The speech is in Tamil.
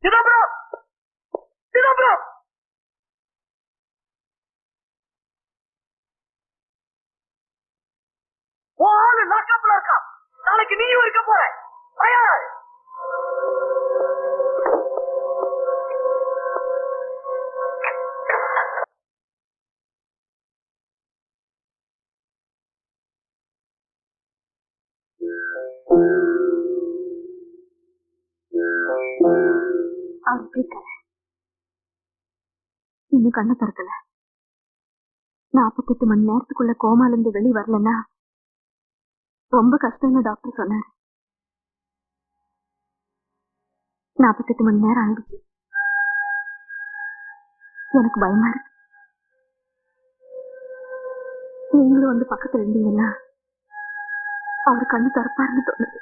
சிதம்பரம் சிதம்பரம் ஆளு லாக்கப்ல இருக்கா. நாளைக்கு நீயும் இருக்க போற. இன்னும் கண்ண திறக்கல. 48 மணி நேரத்துக்குள்ள கோமால இருந்து வெளி வரலன்னா ரொம்ப கஷ்டம்னு டாக்டர் சொன்னாரு. 48 மணி நேரம் ஆயிடுச்சு. எனக்கு பயமா இருக்கு. நீங்களும் வந்து பக்கத்துல இருந்தீங்கன்னா அவர் கண்ணு திறப்பாருன்னு தோணுது.